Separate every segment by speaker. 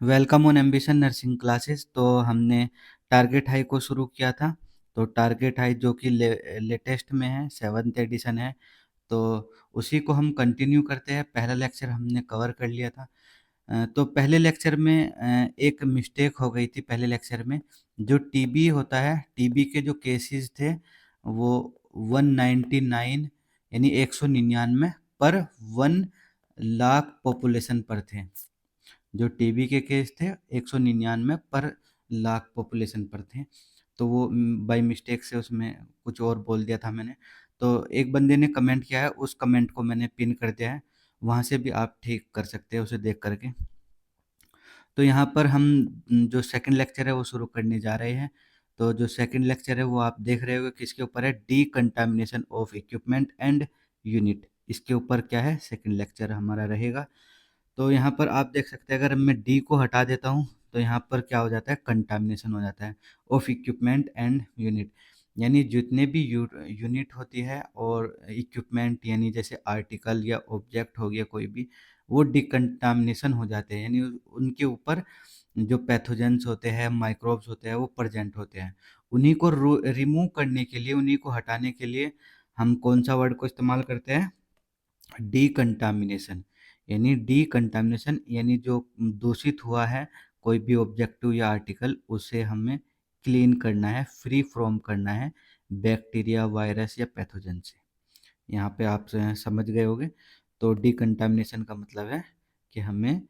Speaker 1: Welcome on ambition nursing classes. तो हमने target high को शुरू किया था। तो टारगेट हाई जो कि लेटेस्ट में है, 7th एडिशन है। तो उसी को हम कंटिन्यू करते हैं। पहला लेक्चर हमने कवर कर लिया था। तो पहले लेक्चर में एक मिस्टेक हो गई थी। पहले लेक्चर में जो टीबी होता है, टीबी के जो केसेस थे वो 199 यानी 199 पर 1 लाख पॉपुलेशन पर थे। जो टीबी के केस थे 199 पर लाख पॉपुलेशन पर थे। तो वो बाय मिस्टेक से उसमें कुछ और बोल दिया था मैंने। तो एक बंदे ने कमेंट किया है, उस कमेंट को मैंने पिन कर दिया है। वहाँ से भी आप ठीक कर सकते हैं उसे देख करके। तो यहाँ पर हम जो सेकंड लेक्चर है वो शुरू करने जा रहे हैं। तो जो सेकंड लेक्चर है वो आप देख रहे हो किसके ऊपर है, decontamination of equipment and unit. इसके ऊपर क्या है, सेकंड लेक्चर हमारा रहेगा। तो यहाँ पर आप देख सकते हैं, अगर मैं डी को हटा देता हूँ तो यहाँ पर क्या हो जाता है, कंटामिनेशन हो जाता है ऑफ इक्विपमेंट एंड यूनिट। यानी जितने भी यूनिट होती है और इक्विपमेंट यानी जैसे आर्टिकल या ऑब्जेक्ट हो गया कोई भी, वो डिकंटामिनेशन हो जाते हैं। यानी उनके ऊपर जो पैथोजेंस होते हैं, माइक्रोब्स होते हैं, वो प्रेजेंट होते हैं। उन्हीं को रिमूव करने के लिए, उन्हीं को हटाने के लिए हम कौन सा वर्ड को इस्तेमाल करते हैं, डीकंटामिनेशन। यानी डीकंटामिनेशन यानी जो दूषित हुआ है कोई भी ऑब्जेक्टिव या आर्टिकल, उसे हमें क्लीन करना है, फ्री फ्रॉम करना है बैक्टीरिया, वायरस या पैथोजन से। यहाँ पे आप समझ गए होंगे। तो डीकंटामिनेशन का मतलब है कि हमें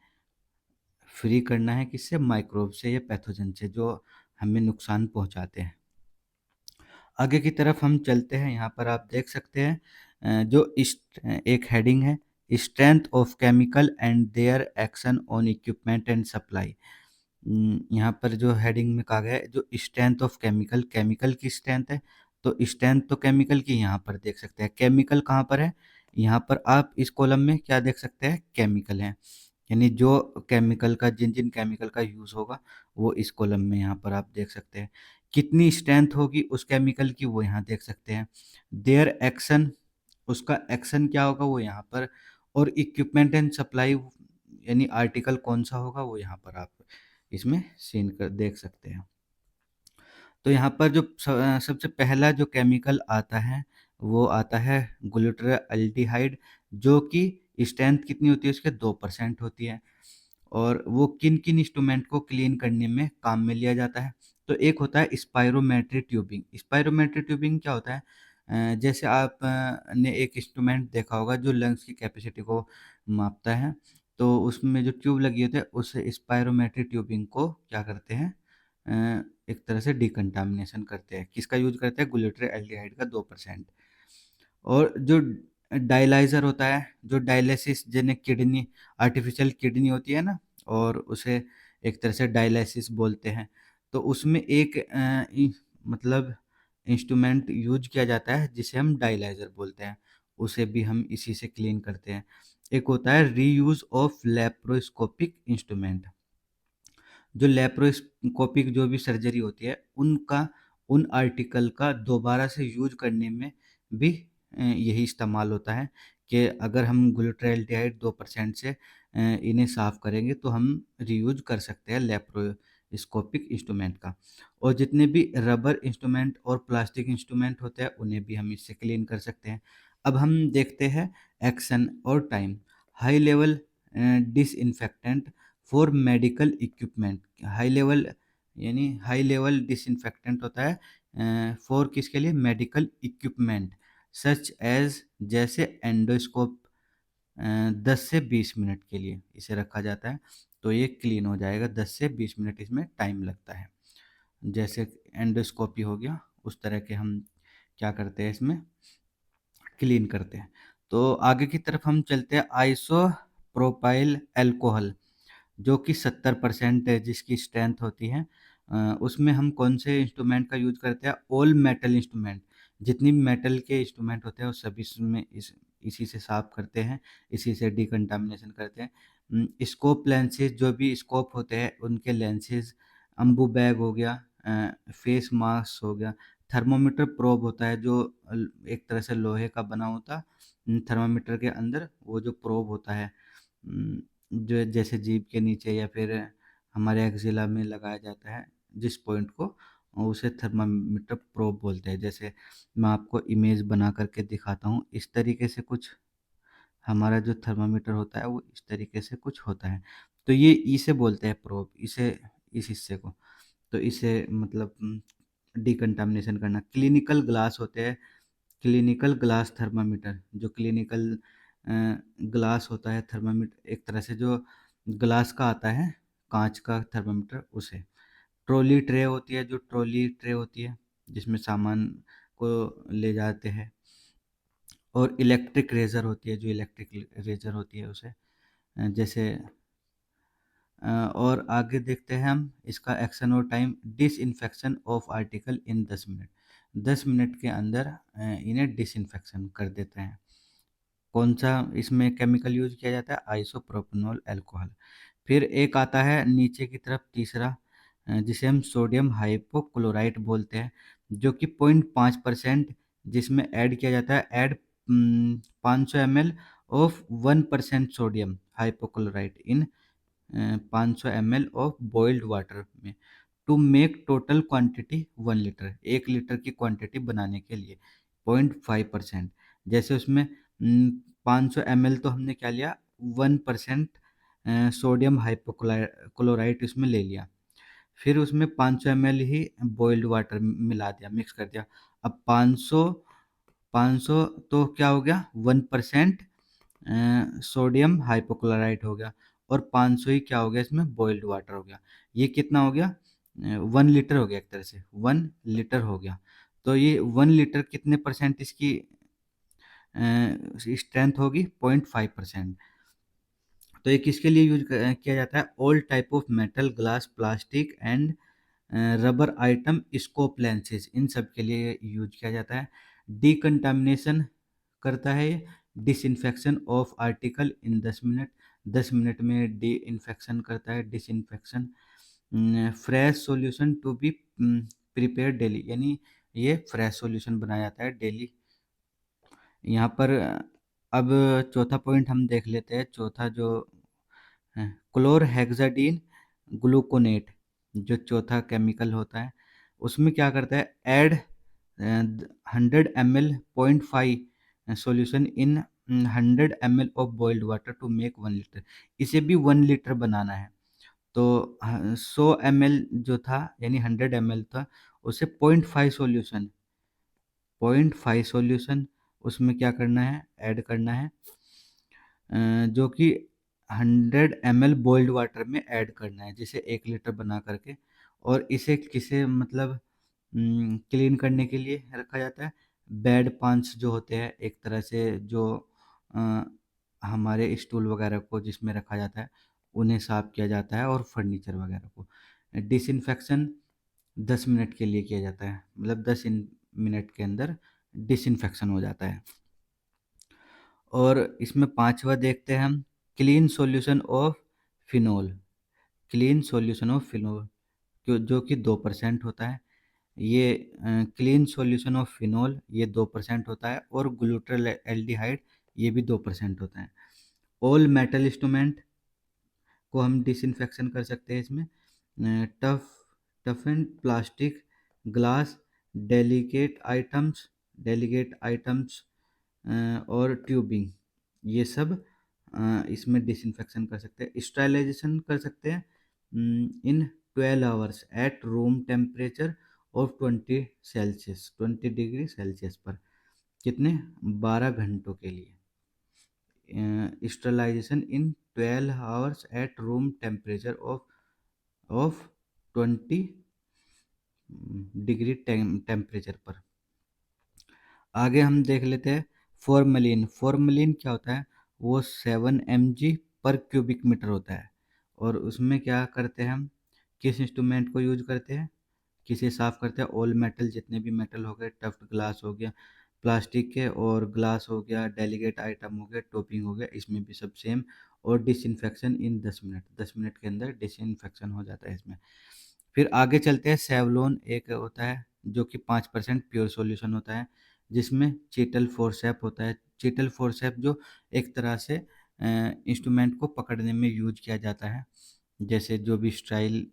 Speaker 1: फ्री करना है किससे, माइक्रोब से या पैथोजन से जो हमें नुकसान पहुँचाते हैं। आगे की तरफ हम चलते हैं। यहाँ पर आप देख सकते हैं एक हेडिंग है, strength of chemical and their action on equipment and supply. यहाँ पर जो हेडिंग में कहा गया है, जो स्ट्रेंथ ऑफ केमिकल, केमिकल की स्ट्रेंथ है। तो स्ट्रेंथ तो केमिकल की यहाँ पर देख सकते हैं। केमिकल कहाँ पर है, यहाँ पर आप इस कॉलम में क्या देख सकते हैं, केमिकल है। यानी जो केमिकल का, जिन जिन केमिकल का यूज़ होगा वो इस कॉलम में यहाँ पर आप देख सकते हैं। कितनी स्ट्रेंथ होगी उस केमिकल की वो यहाँ देख सकते हैं। देयर एक्शन, उसका एक्शन क्या होगा वो यहाँ पर। और इक्विपमेंट एंड सप्लाई यानी आर्टिकल कौन सा होगा वो यहाँ पर आप इसमें सीन कर देख सकते हैं। तो यहाँ पर जो सबसे पहला जो केमिकल आता है वो आता है ग्लूटाराल्डिहाइड, जो कि स्ट्रेंथ कितनी होती है उसके, 2% होती है। और वो किन किन इंस्ट्रूमेंट को क्लीन करने में काम में लिया जाता है। तो एक होता है स्पायरोमेट्री ट्यूबिंग। स्पायरोमेट्री ट्यूबिंग क्या होता है, जैसे आप ने एक इंस्ट्रूमेंट देखा होगा जो लंग्स की कैपेसिटी को मापता है। तो उसमें जो ट्यूब लगी होती है उस स्पायरोमेट्री ट्यूबिंग को क्या करते हैं, एक तरह से डिकंटामिनेशन करते हैं। किसका यूज करते हैं, ग्लूटाराल्डिहाइड का 2%। और जो डायलाइज़र होता है, जो डायलिसिस जिन्हें किडनी, आर्टिफिशियल किडनी होती है ना, और उसे एक तरह से डायलिसिस बोलते हैं। तो उसमें एक मतलब इंस्ट्रूमेंट यूज किया जाता है जिसे हम डायलाइज़र बोलते हैं। उसे भी हम इसी से क्लीन करते हैं। एक होता है रीयूज ऑफ लेप्रोस्कोपिक इंस्ट्रूमेंट। जो लेप्रोस्कोपिक जो भी सर्जरी होती है उनका, उन आर्टिकल का दोबारा से यूज करने में भी यही इस्तेमाल होता है कि अगर हम ग्लूटाराल्डिहाइड 2% से इन्हें साफ़ करेंगे तो हम रीयूज कर सकते हैं लेप्रोस्कोपिक इंस्ट्रूमेंट का। और जितने भी रबर इंस्ट्रूमेंट और प्लास्टिक इंस्ट्रूमेंट होते हैं उन्हें भी हम इससे क्लीन कर सकते हैं। अब हम देखते हैं एक्शन और time. High level disinfectant for medical equipment. High level यानी हाई लेवल डिसइंफेक्टेंट होता है फॉर किसके लिए, मेडिकल इक्विपमेंट सच एज, जैसे एंडोस्कोप। 10 से 20 मिनट के लिए इसे रखा जाता है तो ये क्लीन हो जाएगा। 10 से 20 मिनट इसमें टाइम लगता है। जैसे एंडोस्कोपी हो गया, उस तरह के हम क्या करते हैं, इसमें क्लीन करते हैं। तो आगे की तरफ हम चलते हैं। आइसो प्रोपाइल एल्कोहल, जो कि 70% जिसकी स्ट्रेंथ होती है, उसमें हम कौन से इंस्ट्रूमेंट का यूज करते हैं, ऑल मेटल इंस्ट्रूमेंट। जितनी भी मेटल के इंस्ट्रूमेंट होते हैं वो सभी इसमें इसी से साफ करते हैं, इसी से डिकंटामिनेशन करते हैं। स्कोप लेंसेज, जो भी स्कोप होते हैं उनके लेंसेज, अम्बू बैग हो गया, फेस मास्क हो गया, थर्मोमीटर प्रोब होता है जो एक तरह से लोहे का बना होता है। थर्मामीटर के अंदर वो जो प्रोब होता है, जो जैसे जीभ के नीचे या फिर हमारे एक्जिला में लगाया जाता है, जिस पॉइंट को उसे थर्मामीटर प्रोब बोलते हैं। जैसे मैं आपको इमेज बना करके दिखाता हूँ, इस तरीके से कुछ हमारा जो थर्मामीटर होता है वो इस तरीके से कुछ होता है। तो ये इसे बोलते हैं प्रोब, इसे, इस हिस्से को। तो इसे मतलब डिकंटामिनेशन करना। क्लिनिकल ग्लास होते हैं, क्लिनिकल ग्लास थर्मामीटर, जो क्लिनिकल ग्लास होता है थर्मामीटर, एक तरह से जो ग्लास का आता है, कांच का थर्मामीटर, उसे। ट्रॉली ट्रे होती है, जो ट्रॉली ट्रे होती है जिसमें सामान को ले जाते हैं। और इलेक्ट्रिक रेजर होती है, जो इलेक्ट्रिक रेजर होती है उसे, जैसे और आगे देखते हैं हम इसका एक्शन और time. Disinfection of article in 10 minute, 10 minute के अंदर इन्हें डिसइंफेक्शन कर देते हैं। कौन सा इसमें केमिकल यूज किया जाता है? Isopropanol alcohol. फिर एक आता है नीचे की तरफ तीसरा, जिसे हम सोडियम हाइपोक्लोराइट बोलते हैं, जो कि 0.5%, जिसमें ऐड किया जाता है, add 500 ml of 1% sodium hypochlorite in 500 ml of boiled water में, to make total quantity 1 litre, 1 litre की क्वांटिटी बनाने के लिए 0.5%। जैसे उसमें 500 ml तो हमने क्या लिया, 1% सोडियम हाइपोक्लोराइट उसमें ले लिया। फिर उसमें 500 ml ही बॉइल्ड वाटर मिला दिया, मिक्स कर दिया। अब 500 तो क्या हो गया, 1% सोडियम हाइपोक्लोराइट हो गया, और 500 ही क्या हो गया, इसमें बॉइल्ड वाटर हो गया। ये कितना हो गया, 1 लीटर हो गया, एक तरह से 1 लीटर हो गया। तो ये 1 लीटर कितने परसेंट इसकी स्ट्रेंथ होगी, 0.5%। तो ये किसके लिए यूज किया जाता है? All type of metal, glass, plastic and rubber item, scope lenses, इन सब के लिए यूज किया जाता है। डिकंटामिनेशन करता है ये, disinfection of article in 10 minute, 10 minute में डी इन्फेक्शन करता है, disinfection. Fresh solution to be prepare daily, यानी ये फ्रेश सॉल्यूशन बनाया जाता है डेली। यहाँ पर अब चौथा पॉइंट हम देख लेते हैं। चौथा जो है क्लोरहेक्साडीन ग्लूकोनेट, जो चौथा केमिकल होता है, उसमें क्या करता है, add 100 ml 0.5 solution in 100 ml of boiled water to make 1 litre. इसे भी 1 लीटर बनाना है। तो 100 ml जो था, यानी 100 ml था, उसे 0.5 सॉल्यूशन उसमें क्या करना है, ऐड करना है, जो कि 100 ml बॉइल्ड वाटर में ऐड करना है, जिसे 1 लीटर बना करके। और इसे किसे मतलब क्लीन करने के लिए रखा जाता है? बेड पांच जो होते हैं, एक तरह से जो अ, हमारे स्टूल वगैरह को जिसमें रखा जाता है, उन्हें साफ किया जाता है, और फर्नीचर वगैरह को। डिसइंफेक्शन 10 मिनट के लिए किया जाता है, मतलब 10 मिनट के अंदर डिसइंफेक्शन हो जाता है। और इसमें पांचवा देखते हैं हम, clean solution of phenol, clean solution of phenol, जो कि 2% होता है। ये क्लीन सॉल्यूशन ऑफ फिनोल ये 2% होता है, और ग्लूटरल एल्डिहाइड ये भी 2% होता है। ऑल मेटल इंस्ट्रूमेंट को हम डिसइंफेक्शन कर सकते हैं इसमें। Tough toughen plastic, glass, delicate items, delicate items और ट्यूबिंग, ये सब इसमें डिसइंफेक्शन कर सकते हैं। स्टरलाइजेशन कर सकते हैं in 12 hours at room temperature of 20 Celsius, 20 degree Celsius पर, कितने, 12 घंटों के लिए। Sterilisation in 12 hours at room temperature of 20 degree temperature पर। आगे हम देख लेते हैं फॉर्मेलिन। फॉर्मेलिन क्या होता है? वो 7 mg पर क्यूबिक मीटर होता है। और उसमें क्या करते हैं हम, किस इंस्ट्रूमेंट को यूज करते हैं, किसे साफ करते हैं? ऑल मेटल, जितने भी मेटल हो गए, टफ्ट ग्लास हो गया, प्लास्टिक के और ग्लास हो गया, डेलीगेट आइटम हो गया, टॉपिंग हो गया, इसमें भी सब सेम। और डिसइंफेक्शन इन 10 मिनट, 10 मिनट के अंदर डिसइंफेक्शन हो जाता है इसमें। फिर आगे चलते हैं, सेवलोन एक होता है, जो कि 5% प्योर सॉल्यूशन होता है, जिसमें चीटल फोरसेप होता है। चीटल फोरसेप जो एक तरह से इंस्ट्रूमेंट को पकड़ने में यूज किया जाता है, जैसे जो भी स्टाइल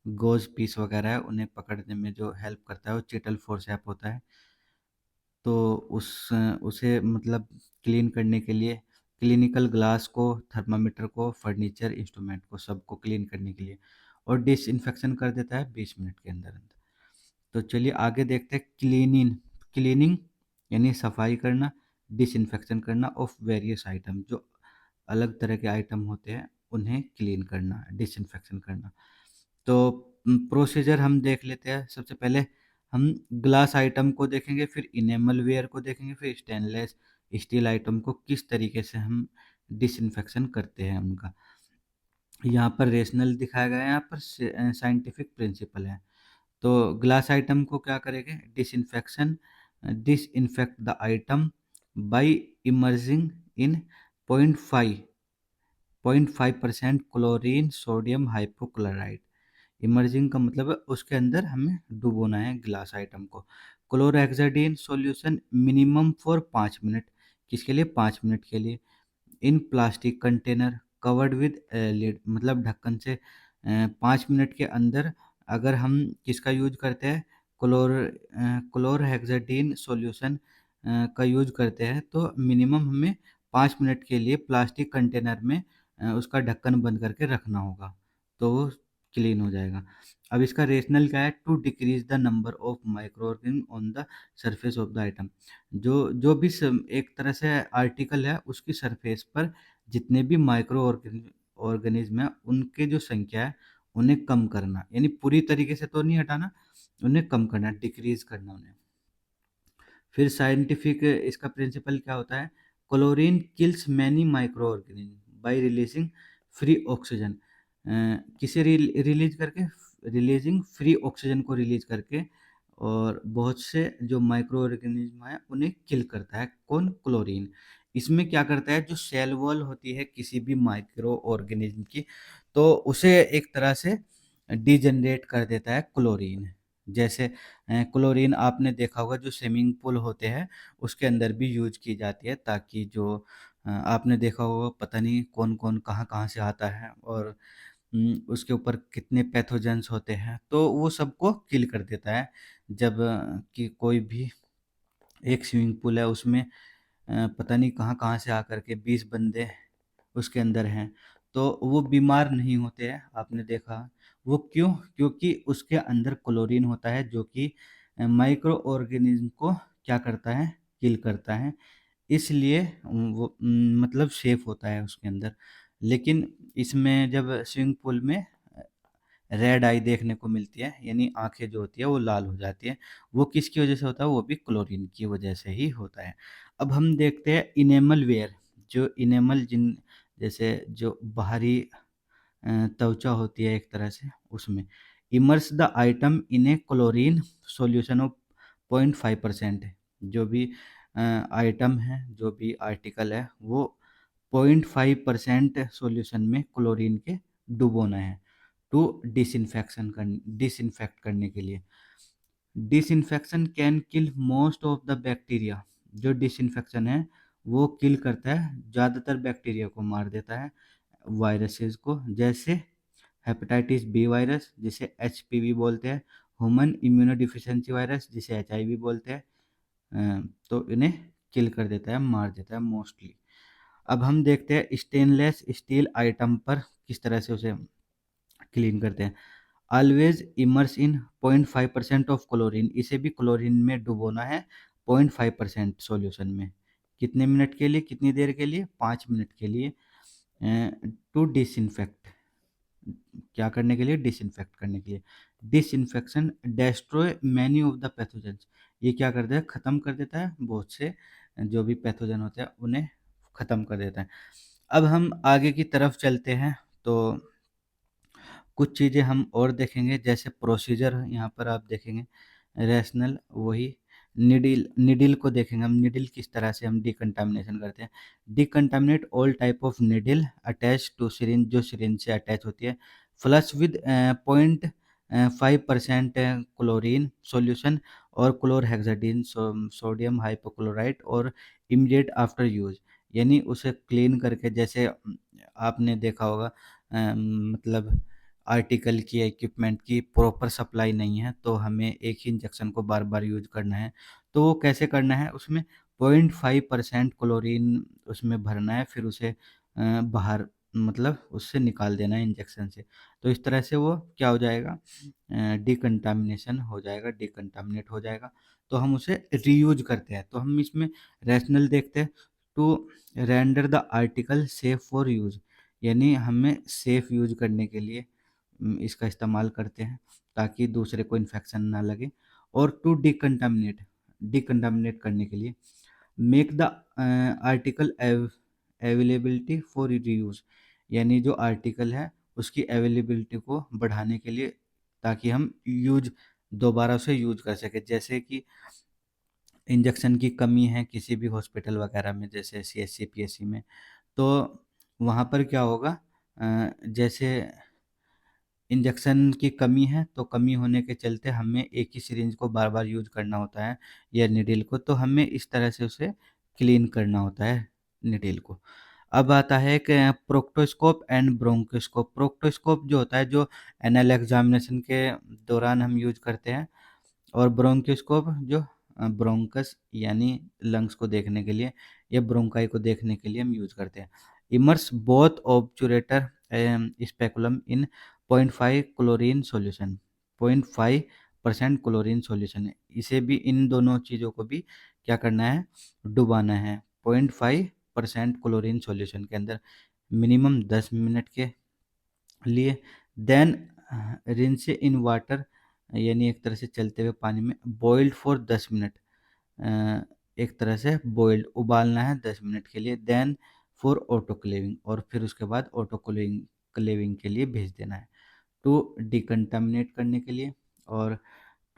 Speaker 1: गोज पीस वगैरह है उन्हें पकड़ने में जो हेल्प करता है वो चिटल फोर्स ऐप होता है। तो उस उसे मतलब क्लीन करने के लिए क्लिनिकल ग्लास को, थर्मामीटर को, फर्नीचर, इंस्ट्रूमेंट को, सबको क्लीन करने के लिए, और डिसइंफेक्शन कर देता है 20 मिनट के अंदर अंदर। तो चलिए आगे देखते हैं क्लीनिंग। क्लीनिंग यानी सफाई करना, डिसइंफेक्शन करना ऑफ वेरियस आइटम, जो अलग तरह के आइटम होते हैं उन्हें क्लीन करना, डिसइंफेक्शन करना। तो प्रोसीजर हम देख लेते हैं। सबसे पहले हम ग्लास आइटम को देखेंगे, फिर इनेमल वेयर को देखेंगे, फिर स्टेनलेस स्टील आइटम को किस तरीके से हम डिसइंफेक्शन करते हैं उनका। यहाँ पर रेशनल दिखाया गया है, यहाँ पर साइंटिफिक प्रिंसिपल है। तो ग्लास आइटम को क्या करेंगे, disinfection, disinfect the item by emerging in 0.5% chlorine sodium hypochloride. Emerging का मतलब है उसके अंदर हमें डुबोना है ग्लास आइटम को। Chlorhexidine solution minimum for 5 minute, किसके लिए, 5 मिनट के लिए। In plastic container covered with lid, मतलब ढक्कन से 5 मिनट के अंदर अगर हम किसका यूज करते हैं, क्लोरहेक्साडीन सॉल्यूशन का यूज करते हैं तो मिनिमम हमें 5 मिनट के लिए प्लास्टिक कंटेनर में उसका ढक्कन बंद करके रखना होगा, तो वो क्लीन हो जाएगा। अब इसका रेशनल क्या है, to decrease the number of micro organism on the surface of the item. जो जो भी एक तरह से आर्टिकल है उसकी सरफेस पर जितने भी माइक्रो ऑर्गेनिज्म है उनके जो संख्या है उन्हें कम करना, यानी पूरी तरीके से तो नहीं हटाना, उन्हें कम करना, डिक्रीज करना उन्हें। फिर साइंटिफिक इसका प्रिंसिपल क्या होता है, chlorine kills many micro organism by releasing free oxygen. किसे रिलीज करके, रिलीजिंग फ्री ऑक्सीजन को रिलीज करके, और बहुत से जो माइक्रो ऑर्गेनिज्म है उन्हें किल करता है। कौन, क्लोरीन। इसमें क्या करता है, जो सेल वॉल होती है किसी भी माइक्रो ऑर्गेनिज्म की, तो उसे एक तरह से डिजनरेट कर देता है क्लोरीन। जैसे क्लोरीन आपने देखा होगा जो स्विमिंग पूल होते हैं उसके अंदर भी यूज की जाती है, ताकि जो आपने देखा होगा पता नहीं कौन कौन कहाँ कहाँ से आता है, और उसके ऊपर कितने पैथोजेंस होते हैं, तो वो सबको किल कर देता है। जब कि कोई भी एक स्विमिंग पूल है उसमें पता नहीं कहाँ कहाँ से आकर के 20 बंदे उसके अंदर हैं, तो वो बीमार नहीं होते हैं, आपने देखा। वो क्यों, क्योंकि उसके अंदर क्लोरीन होता है जो कि माइक्रो ऑर्गेनिज्म को क्या करता है, किल करता है। इसलिए वो मतलब सेफ होता है उसके अंदर। लेकिन इसमें जब स्विमिंग पूल में रेड आई देखने को मिलती है, यानी आंखें जो होती है वो लाल हो जाती है, वो किसकी वजह से होता है, वो भी क्लोरीन की वजह से ही होता है। अब हम देखते हैं इनेमल वेयर। जो इनेमल जिन जैसे जो बाहरी त्वचा होती है एक तरह से, उसमें immerse the item in A chlorine solution of 0.5%। जो भी आइटम है, जो भी आर्टिकल है वो 0.5% सॉल्यूशन में क्लोरीन के डुबोना है, टू डिसइंफेक्ट करने के लिए। Disinfection can kill most of the bacteria. जो डिसइंफेक्शन है वो किल करता है, ज़्यादातर बैक्टीरिया को मार देता है, वायरसेस को, जैसे हेपेटाइटिस बी वायरस जिसे एचपीवी बोलते हैं, ह्यूमन इम्यूनोडिफिशियंसी वायरस जिसे एचआईवी बोलते हैं। तो इन्हें किल कर देता है, मार देता है मोस्टली। अब हम देखते हैं स्टेनलेस स्टील आइटम पर किस तरह से उसे क्लीन करते हैं। Always immerse in 0.5% of chlorine, इसे भी क्लोरीन में डुबोना है 0.5% सॉल्यूशन में। कितने मिनट के लिए, कितनी देर के लिए, 5 मिनट के लिए, टू डिसइंफेक्ट, क्या करने के लिए, डिसइंफेक्ट करने के लिए। Disinfection destroy many of the pathogens, ये क्या करता है, ख़त्म कर देता है बहुत से जो भी पैथोजन होते हैं उन्हें ख़त्म कर देता है। अब हम आगे की तरफ चलते हैं, तो कुछ चीज़ें हम और देखेंगे, जैसे प्रोसीजर यहाँ पर आप देखेंगे रैशनल, वही निडिल, निडिल को देखेंगे हम, निडिल किस तरह से हम डिकंटामिनेशन करते हैं। Decontaminate all type of needle attach to syringe, जो सिरिंज से अटैच होती है, फ्लश विद 0.5% क्लोरीन सॉल्यूशन और क्लोरहेक्साडीन सोडियम हाइपोक्लोराइट, और इमीडिएट आफ्टर यूज, यानी उसे क्लीन करके, जैसे आपने देखा होगा मतलब आर्टिकल की, इक्विपमेंट की प्रॉपर सप्लाई नहीं है, तो हमें एक ही इंजेक्शन को बार बार यूज करना है। तो वो कैसे करना है, उसमें 0.5% क्लोरीन उसमें भरना है, फिर उसे बाहर मतलब उससे निकाल देना है इंजेक्शन से। तो इस तरह से वो क्या हो जाएगा, डिकंटामिनेशन हो जाएगा, डिकंटामिनेट हो जाएगा। तो हम उसे रीयूज करते हैं। तो हम इसमें रैशनल देखते हैं, to render the article safe for use, यानी हमें सेफ यूज करने के लिए इसका इस्तेमाल करते हैं ताकि दूसरे को इन्फेक्शन ना लगे। और टू डिकंटामिनेट, डिकंटामिनेट करने के लिए make the article availability for reuse, यानी जो आर्टिकल है उसकी अवेलेबिलिटी को बढ़ाने के लिए, ताकि हम यूज दोबारा उसे यूज कर सके। जैसे कि इंजेक्शन की कमी है किसी भी हॉस्पिटल वगैरह में, जैसे सीएचसी पीएचसी में, तो वहाँ पर क्या होगा, जैसे इंजेक्शन की कमी है, तो कमी होने के चलते हमें एक ही सिरिंज को बार बार यूज करना होता है या निडिल को, तो हमें इस तरह से उसे क्लीन करना होता है निडिल को। अब आता है कि प्रोक्टोस्कोप एंड ब्रोंकोस्कोप। प्रोक्टोस्कोप जो होता है, जो एनल एग्जामिनेशन के दौरान हम यूज करते हैं, और ब्रोंकोस्कोप जो ब्रोंकस यानी लंग्स को देखने के लिए या ब्रोंकाई को देखने के लिए हम यूज करते हैं। इमर्स बोथ ऑब्चुरेटर स्पेकुलम इन 0.5 क्लोरीन सॉल्यूशन, 0.5% क्लोरीन सॉल्यूशन है, इसे भी, इन दोनों चीज़ों को भी क्या करना है, डुबाना है 0.5% क्लोरीन सॉल्यूशन के अंदर मिनिमम 10 मिनट के लिए। देन रिंस इन वाटर, यानी एक तरह से चलते हुए पानी में, बॉइल्ड फॉर 10 मिनट, एक तरह से बॉइल्ड उबालना है 10 मिनट के लिए। देन फॉर ऑटोक्लेविंग, और फिर उसके बाद ऑटोक्लेविंग क्लेविंग के लिए भेज देना है। टू डिकंटामिनेट करने के लिए, और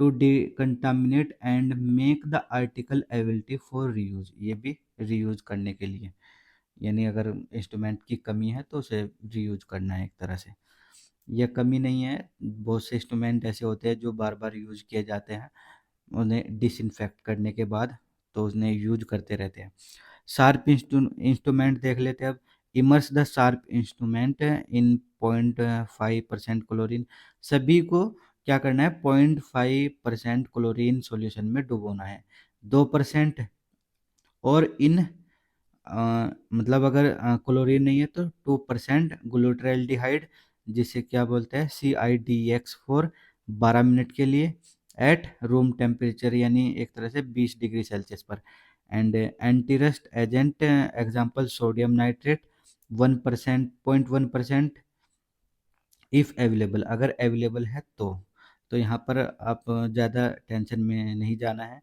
Speaker 1: to decontaminate and make the article ability for reuse, ये भी रीयूज करने के लिए, यानी अगर इंस्ट्रूमेंट की कमी है तो उसे रीयूज करना है एक तरह से। यह कमी नहीं है, बहुत से इंस्ट्रूमेंट ऐसे होते हैं जो बार बार यूज किए जाते हैं, उन्हें डिसइंफेक्ट करने के बाद तो उन्हें यूज करते रहते हैं। शार्प इंस्ट्रूमेंट देख लेते हैं अब। Immerse the sharp instrument in 0.5% chlorine, सभी को क्या करना है, 0.5% क्लोरीन सॉल्यूशन में डुबोना है। 2%, और इन मतलब अगर क्लोरीन नहीं है तो 2% ग्लूटाल्डिहाइड, जिसे क्या बोलते हैं CIDX, फॉर 12 मिनट के लिए एट रूम टेम्परेचर, यानी एक तरह से 20 डिग्री सेल्सियस पर। And antirust agent example sodium nitrate 1%, 0.1% if available, अगर अवेलेबल है तो यहाँ पर आप ज़्यादा टेंशन में नहीं जाना है,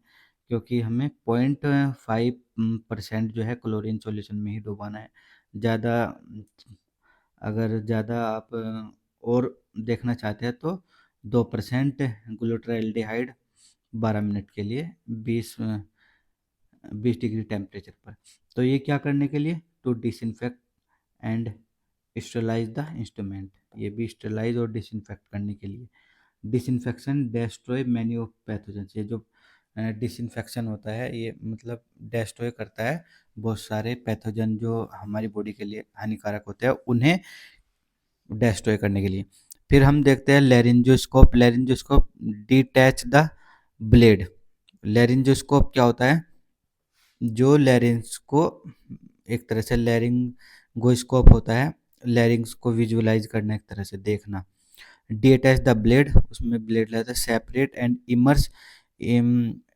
Speaker 1: क्योंकि हमें 0.5% जो है क्लोरीन सॉल्यूशन में ही डुबाना है। ज़्यादा, अगर ज़्यादा आप और देखना चाहते हैं तो 2% ग्लूटाल्डिहाइड 12 मिनट के लिए 20 डिग्री टेम्परेचर पर। तो ये क्या करने के लिए, to disinfect and sterilise the instrument, ये भी स्टरलाइज और डिसइंफेक्ट करने के लिए। Disinfection destroy many of pathogens, ये जो डिसइंफेक्शन होता है ये मतलब डेस्ट्रॉय करता है बहुत सारे पैथोजन जो हमारी बॉडी के लिए हानिकारक होते हैं, उन्हें डेस्ट्रॉय करने के लिए। फिर हम देखते हैं laryngoscope. Laryngoscope detach the blade. Laryngoscope क्या होता है, जो लैरिंग्स को, एक तरह से लैरिंगोस्कोप होता है, लैरिंग्स को विजुअलाइज करना, एक तरह से देखना। डिटैच द ब्लेड, उसमें ब्लेड रहता है, separate and immerse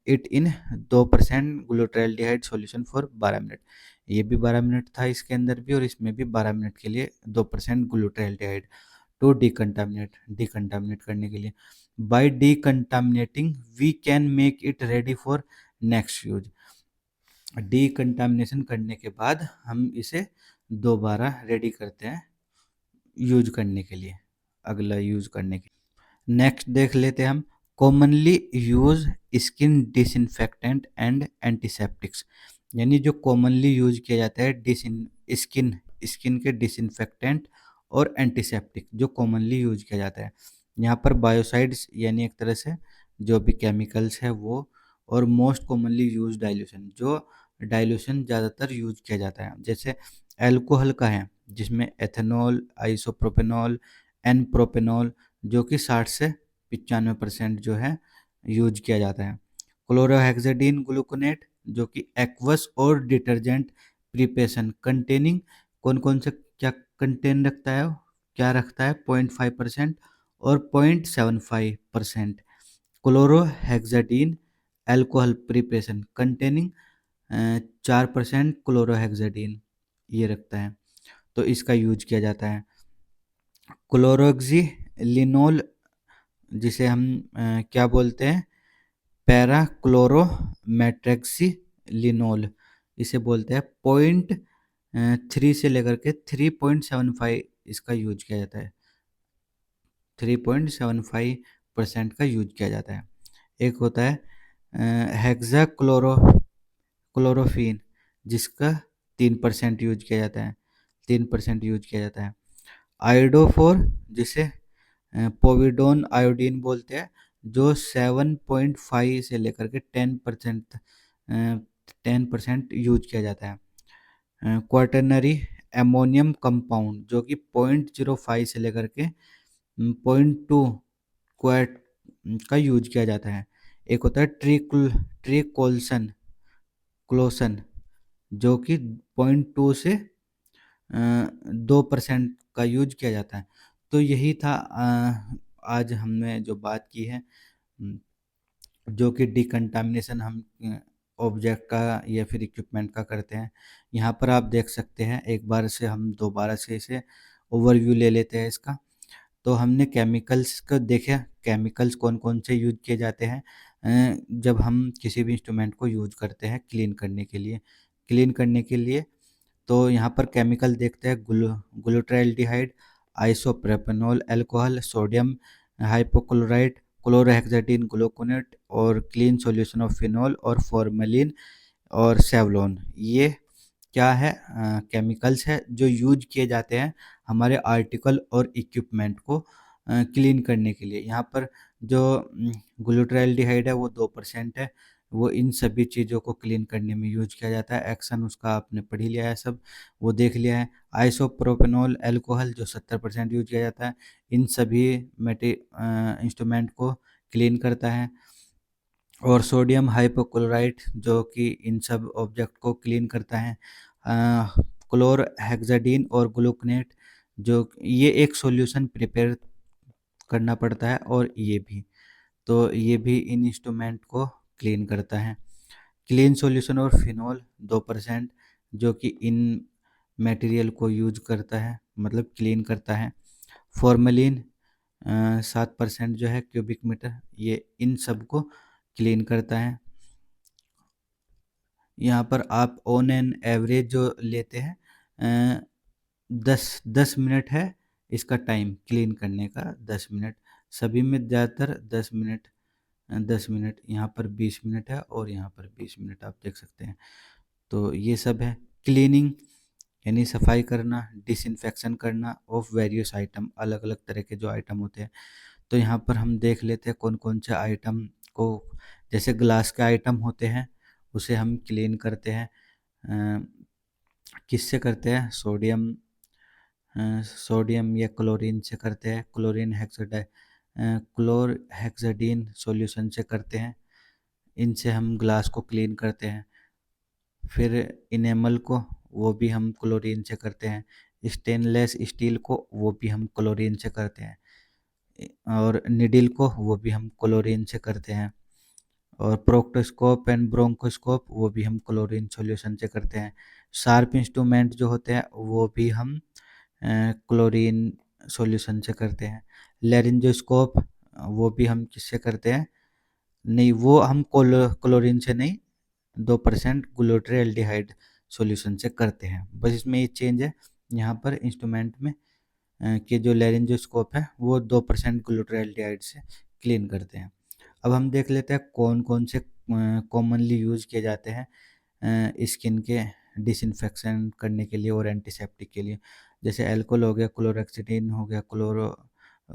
Speaker 1: it in 2% ग्लूटाल्डिहाइड solution for 12 minute, ये भी 12 मिनट था इसके अंदर भी, और इसमें भी 12 मिनट के लिए 2% ग्लूटाल्डिहाइड। टू डिकंटामिनेट, डिकंटामिनेट करने के लिए। By decontaminating we can make it ready for next use, decontamination करने के बाद हम इसे दोबारा रेडी करते हैं यूज करने के लिए, अगला यूज करने के लिए। नेक्स्ट देख लेते हैं हम, commonly use skin disinfectant and antiseptics, यानी जो कॉमनली यूज किया जाता है डिसिन स्किन स्किन के डिसइंफेक्टेंट और एंटीसेप्टिक जो कॉमनली यूज किया जाता है। यहाँ पर बायोसाइड्स यानी एक तरह से जो भी केमिकल्स है वो, और मोस्ट कॉमनली यूज डाइल्यूशन, जो डाइल्यूशन ज़्यादातर यूज किया जाता है, जैसे एल्कोहल का है, जिसमें एथेनॉल, आइसोप्रोपेनॉल, एन प्रोपेनॉल, जो कि 60 से 95% जो है यूज किया जाता है। क्लोरोहेक्साडीन ग्लूकोनेट, जो कि एक्वस और डिटर्जेंट प्रिपरेशन कंटेनिंग, कौन कौन से क्या कंटेन रखता है, क्या रखता है, 0.5% और 0.75%। क्लोरोहेक्साडीन अल्कोहल प्रिपरेशन कंटेनिंग 4% क्लोरोहेक्साडीन ये रखता है, तो इसका यूज किया जाता है। क्लोरोक्सीलिनोल, जिसे हम क्या बोलते हैं, पैरा क्लोरोमेट्रेक्सीलिनोल, इसे बोलते हैं। 0.3 से लेकर के 3.75 इसका यूज किया जाता है, 3.75% का यूज किया जाता है। एक होता है हेक्सा क्लोरोफीन, जिसका 3% यूज किया जाता है, 3% यूज किया जाता है। आयोडोफोर, जिसे पोविडोन आयोडीन बोलते हैं, जो 7.5 से लेकर के 10% यूज किया जाता है। क्वाटरनरी एमोनियम कंपाउंड, जो कि 0.05 से लेकर के 0.2 क्वाट का यूज किया जाता है। एक होता है ट्रिकोल्सन क्लोसन, जो कि 0.2 से 2% का यूज किया जाता है। तो यही था आज हमने जो बात की है, जो कि डिकंटामिनेशन हम ऑब्जेक्ट का या फिर इक्विपमेंट का करते हैं। यहाँ पर आप देख सकते हैं, एक बार से हम दोबारा से इसे ओवरव्यू ले लेते हैं इसका। तो हमने केमिकल्स को देखा, केमिकल्स कौन कौन से यूज किए जाते हैं जब हम किसी भी इंस्ट्रूमेंट को यूज करते हैं क्लीन करने के लिए। तो यहाँ पर केमिकल देखते हैं, glutaldehyde, isopropanol alcohol, sodium hypochlorite, chlorhexidine gluconate और क्लीन सॉल्यूशन ऑफ फिनॉल और फॉर्मेलिन और सेवलॉन। ये क्या है, केमिकल्स है जो यूज किए जाते हैं हमारे आर्टिकल और इक्विपमेंट को क्लीन करने के लिए। यहाँ पर जो ग्लूटाल्डिहाइड है वो 2% है, वो इन सभी चीज़ों को क्लीन करने में यूज किया जाता है। एक्शन उसका आपने पढ़ ही लिया है, सब वो देख लिया है। आइसोप्रोपेनॉल अल्कोहल जो 70% यूज किया जाता है, इन सभी इंस्ट्रूमेंट को क्लीन करता है। और सोडियम हाइपोक्लोराइट, जो कि इन सब ऑब्जेक्ट को क्लीन करता है। क्लोरहेक्साडीन और ग्लूकोनेट, जो ये एक सॉल्यूशन प्रिपेयर करना पड़ता है, और ये भी इन इंस्ट्रूमेंट को क्लीन करता है। क्लीन सॉल्यूशन और फिनॉल 2%, जो कि इन मटेरियल को यूज करता है, मतलब क्लीन करता है। फॉर्मेलिन 7% जो है क्यूबिक मीटर, ये इन सब को क्लीन करता है। यहाँ पर आप ऑन एन एवरेज जो लेते हैं 10 मिनट है इसका टाइम क्लीन करने का, 10 मिनट सभी में, ज़्यादातर 10 मिनट, 10 मिनट, यहाँ पर 20 मिनट है और यहाँ पर 20 मिनट आप देख सकते हैं। तो ये सब है क्लीनिंग, यानी सफाई करना, डिसइंफेक्शन करना ऑफ वेरियस आइटम, अलग अलग तरह के जो आइटम होते हैं। तो यहाँ पर हम देख लेते हैं कौन कौन से आइटम को, जैसे ग्लास के आइटम होते हैं उसे हम क्लीन करते हैं किससे करते हैं, सोडियम या क्लोरीन से करते हैं, क्लोरहेक्साडीन सॉल्यूशन से करते हैं, इनसे हम ग्लास को क्लीन करते हैं। फिर इनेमल को, वो भी हम क्लोरीन से करते हैं। स्टेनलेस स्टील को, वो भी हम क्लोरीन से करते हैं। और निडिल को, वो भी हम क्लोरीन से करते हैं। और प्रोक्टोस्कोप एंड ब्रोंकोस्कोप, वो भी हम क्लोरीन सॉल्यूशन से करते हैं। शार्प इंस्ट्रूमेंट जो होते हैं वो भी हम क्लोरीन सॉल्यूशन से करते हैं। लेरिंजोस्कोप, वो भी हम किससे करते हैं, नहीं वो हम क्लोरीन से नहीं, 2% ग्लूटाल्डिहाइड सॉल्यूशन से करते हैं। बस इसमें ये चेंज है, यहाँ पर इंस्ट्रूमेंट में कि जो लेरिंजोस्कोप है वो 2% ग्लूटाल्डिहाइड से क्लीन करते हैं। अब हम देख लेते हैं कौन कौन से कॉमनली यूज किए जाते हैं स्किन के डिसइंफेक्शन करने के लिए और एंटीसेप्टिक के लिए। जैसे अल्कोहल हो गया, क्लोरोक्सीडीन हो गया,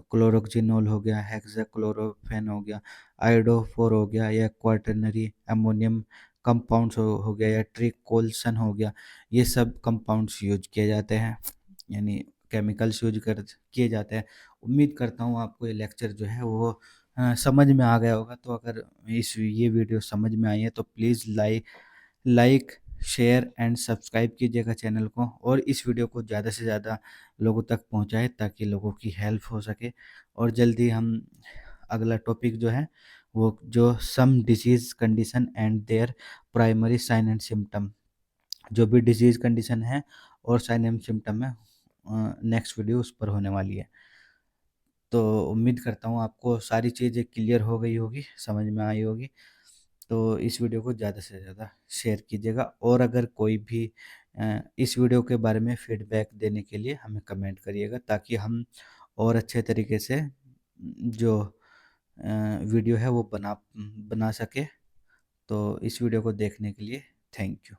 Speaker 1: क्लोरोक्जिनोल हो गया, हेक्साक्लोरोफेन हो गया, आयोडोफोर हो गया, या क्वाटरनरी अमोनियम कंपाउंड्स हो गया, या ट्रिकोल्सन हो गया, ये सब कंपाउंड्स यूज किए जाते हैं। यानी केमिकल्स यूज कर किए जाते हैं। उम्मीद करता हूँ आपको ये लेक्चर जो है वो समझ में आ गया होगा। तो अगर ये वीडियो समझ में आई है तो please like share and subscribe कीजिएगा चैनल को, और इस वीडियो को ज़्यादा से ज़्यादा लोगों तक पहुँचाएँ ताकि लोगों की हेल्प हो सके। और जल्दी हम अगला टॉपिक जो है वो जो some disease condition and their primary sign and symptom, जो भी डिजीज़ कंडीशन है और साइन एंड सिम्टम है, नेक्स्ट वीडियो उस पर होने वाली है। तो उम्मीद करता हूँ आपको सारी चीज़ें क्लियर हो गई होगी, समझ में आई होगी। तो इस वीडियो को ज़्यादा से ज़्यादा शेयर कीजिएगा, और अगर कोई भी इस वीडियो के बारे में फीडबैक देने के लिए हमें कमेंट करिएगा ताकि हम और अच्छे तरीके से जो वीडियो है वो बना बना सके। तो इस वीडियो को देखने के लिए थैंक यू।